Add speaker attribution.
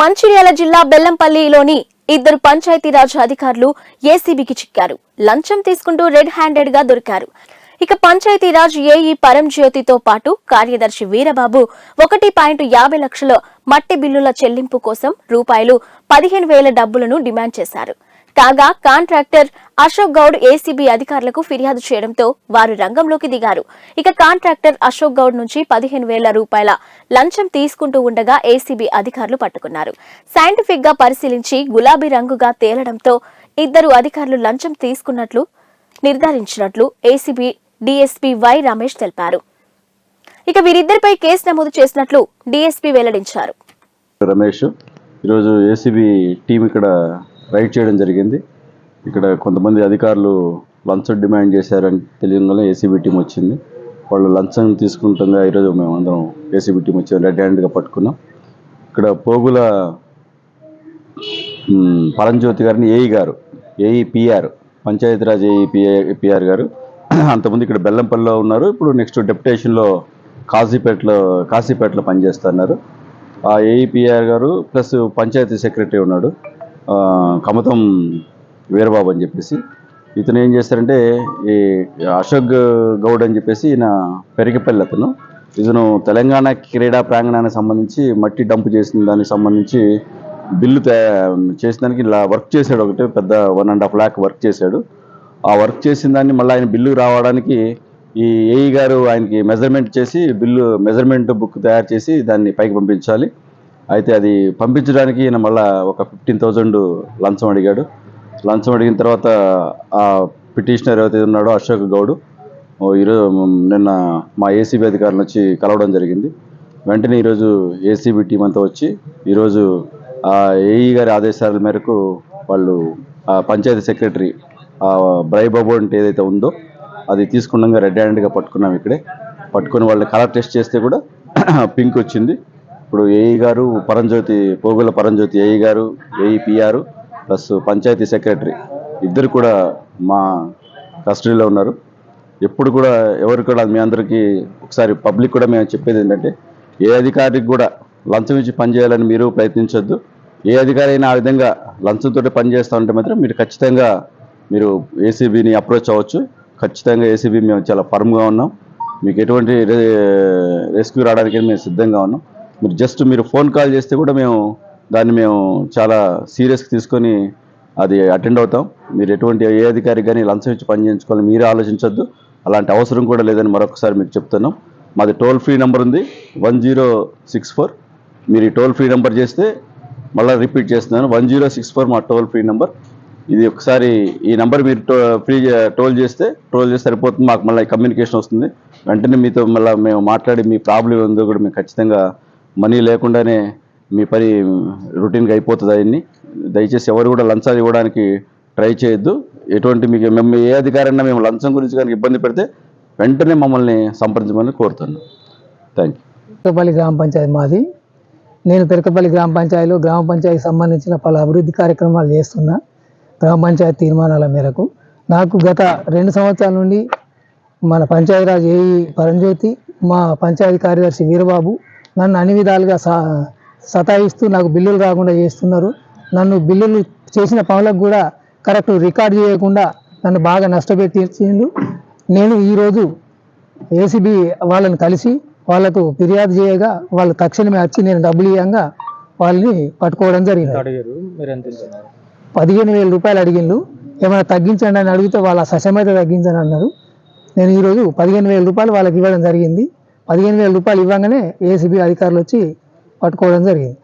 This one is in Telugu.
Speaker 1: మంచిర్యాల జిల్లా బెల్లంపల్లిలోని ఇద్దరు పంచాయతీరాజ్ అధికారులు ఏసీబీకి చిక్కారు. లంచం తీసుకుంటూ రెడ్ హ్యాండెడ్ గా దొరికారు. ఇక పంచాయతీరాజ్ ఏఈ పరంజ్యోతితో పాటు కార్యదర్శి వీరబాబు 1.50 లక్షల మట్టి బిల్లుల చెల్లింపు కోసం రూపాయలు 15,000 డబ్బులను డిమాండ్ చేశారు. కాగా కాంట్రాక్టర్ అశోక్ గౌడ్ ఏసీబీ అధికారులకు ఫిర్యాదు చేయడంతో వారు రంగంలోకి దిగారు. ఇక కాంట్రాక్టర్ అశోక్ గౌడ్ నుంచి 15,000 రూపాయల లంచం తీసుకుంటూ ఉండగా ఏసీబీ అధికారులు పట్టుకున్నారు. సైంటిఫిక్ గా పరిశీలించి గులాబీ రంగుగా తేలడంతో ఇద్దరు అధికారులు లంచం తీసుకున్నట్లు నిర్ధారించినట్లు ఏసీబీ డీఎస్పీ వై రమేష్ తెలిపారు. ఇక వీరిద్దరిపై కేసు నమోదు చేసినట్లు డీఎస్పీ వెల్లడించారు.
Speaker 2: రమేష్ ఈరోజు ఏసీబీ టీం ఇక్కడ రైడ్ చేయడం జరిగింది. ఇక్కడ కొంతమంది అధికారులు లంచం డిమాండ్ చేశారని తెలియగానే ఏసీబీ టీం వచ్చింది. వాళ్ళు లంచం తీసుకుంటుండగా ఈరోజు మేము అందరం ఏసీబీ టీం వచ్చి రెడ్ హ్యాండ్గా పట్టుకున్నాం. ఇక్కడ పోగుల పరంజ్యోతి గారిని ఏఈ పిఆర్ పంచాయతీరాజ్ పిఆర్ గారు అంతకుముందు ఇక్కడ బెల్లంపల్లిలో ఉన్నారు. ఇప్పుడు నెక్స్ట్ డెప్యుటేషన్లో కాశీపేటలో పనిచేస్తున్నారు. ఆ ఏఈపిఆర్ గారు ప్లస్ పంచాయతీ సెక్రటరీ ఉన్నాడు కమతం వీరబాబు అని చెప్పేసి. ఇతను ఏం చేస్తారంటే ఈ అశోక్ గౌడ్ అని చెప్పేసి ఈయన పెరిగిపల్లి ఇతను తెలంగాణ క్రీడా ప్రాంగణానికి సంబంధించి మట్టి డంప్ చేసిన దానికి సంబంధించి బిల్లు చేసిన దానికి ఇలా వర్క్ చేశాడు. ఒకటి పెద్ద 1.5 lakh వర్క్ చేశాడు. ఆ వర్క్ చేసిన దాన్ని మళ్ళీ ఆయన బిల్లు రావడానికి ఈ ఏఈ గారు ఆయనకి మెజర్మెంట్ చేసి మెజర్మెంట్ బుక్ తయారు చేసి దాన్ని పైకి పంపించాలి. అయితే అది పంపించడానికి ఈయన మళ్ళీ ఒక 15,000 లంచం అడిగాడు. లంచం అడిగిన తర్వాత ఆ పిటిషనర్ ఎవరైతే ఉన్నాడో అశోక్ గౌడ్ ఈరోజు నిన్న మా ఏసీబీ అధికారులు వచ్చి కలవడం జరిగింది. వెంటనే ఈరోజు ఏసీబీ టీం అంతా వచ్చి ఈరోజు ఆ ఏఈ గారి ఆదేశాల మేరకు వాళ్ళు ఆ పంచాయతీ సెక్రటరీ బ్రైబాబు అంటే ఏదైతే ఉందో అది తీసుకున్నాక రెడ్ హ్యాండ్గా పట్టుకున్నాం. ఇక్కడే పట్టుకుని వాళ్ళని కలర్ టెస్ట్ చేస్తే కూడా పింక్ వచ్చింది. ఇప్పుడు ఏఈ గారు పోగుల పరంజ్యోతి ఏఈ గారు ఏఈపిఆర్ ప్లస్ పంచాయతీ సెక్రటరీ ఇద్దరు కూడా మా కస్టడీలో ఉన్నారు. ఎప్పుడు కూడా ఎవరు కూడా మీ అందరికీ ఒకసారి పబ్లిక్ కూడా మేము చెప్పేది ఏంటంటే ఏ అధికారికి కూడా లంచం ఇచ్చి పనిచేయాలని మీరు ప్రయత్నించొద్దు. ఏ అధికారి అయినా ఆ విధంగా లంచంతో పనిచేస్తూ ఉంటే మాత్రం మీరు ఖచ్చితంగా మీరు ఏసీబీని అప్రోచ్ అవ్వచ్చు. ఖచ్చితంగా ఏసీబీ మేము చాలా ఫర్మ్గా ఉన్నాం. మీకు ఎటువంటి రెస్క్యూ రావడానికి మేము సిద్ధంగా ఉన్నాం. మీరు ఫోన్ కాల్ చేస్తే కూడా మేము చాలా సీరియస్గా తీసుకొని అది అటెండ్ అవుతాం. మీరు ఏ అధికారికి కానీ లంచం ఇచ్చి పని చేయించుకోవాలని మీరే ఆలోచించొద్దు. అలాంటి అవసరం కూడా లేదని మరొకసారి మీకు చెప్తున్నాం. మాది టోల్ ఫ్రీ నెంబర్ ఉంది 1064. మీరు ఈ టోల్ ఫ్రీ నెంబర్ చేస్తే మళ్ళీ రిపీట్ చేస్తున్నాను 1064 మా టోల్ ఫ్రీ నెంబర్. ఇది ఒకసారి ఈ నెంబర్ మీరు టోల్ చేస్తే సరిపోతుంది. మాకు మళ్ళీ కమ్యూనికేషన్ వస్తుంది. వెంటనే మీతో మళ్ళీ మేము మాట్లాడి మీ ప్రాబ్లం ఉందో కూడా మేము ఖచ్చితంగా మనీ లేకుండానే మీ పని రొటీన్గా అయిపోతుంది. అవన్నీ దయచేసి ఎవరు కూడా లంచాలు ఇవ్వడానికి ట్రై చేయొద్దు. మేము ఏ అధికారైనా మేము లంచం గురించి కానీ ఇబ్బంది పెడితే వెంటనే మమ్మల్ని సంప్రదించమని కోరుతున్నాను. Thank you.
Speaker 3: పెరకపల్లి గ్రామ పంచాయతీ మాది. నేను పెరకపల్లి గ్రామ పంచాయతీకి సంబంధించిన పలు అభివృద్ధి కార్యక్రమాలు చేస్తున్నా. గ్రామ పంచాయతీ తీర్మానాల మేరకు నాకు గత 2 సంవత్సరాల నుండి మన పంచాయతీరాజ్ ఏఈ పరంజ్యోతి మా పంచాయతీ కార్యదర్శి వీరబాబు నన్ను అన్ని విధాలుగా సతాయిస్తూ నాకు బిల్లులు రాకుండా చేస్తున్నారు. నన్ను బిల్లులు చేసిన పనులకు కూడా కరెక్ట్ రికార్డ్ చేయకుండా నన్ను బాగా నష్టపెట్టించిండు. నేను ఈరోజు ఏసీబీ వాళ్ళని కలిసి వాళ్ళకు ఫిర్యాదు చేయగా వాళ్ళు తక్షణమే వచ్చి నేను డబ్బులు ఇవ్వంగా వాళ్ళని పట్టుకోవడం జరిగింది. 15,000 రూపాయలు అడిగిండు. ఏమైనా తగ్గించండి అని అడిగితే వాళ్ళ సశమైతే తగ్గించని అన్నారు. నేను ఈరోజు 15,000 రూపాయలు వాళ్ళకి ఇవ్వడం జరిగింది. 15,000 రూపాయలు ఇవ్వగానే ఏసీబీ అధికారులు వచ్చి పట్టుకోవడం జరిగింది.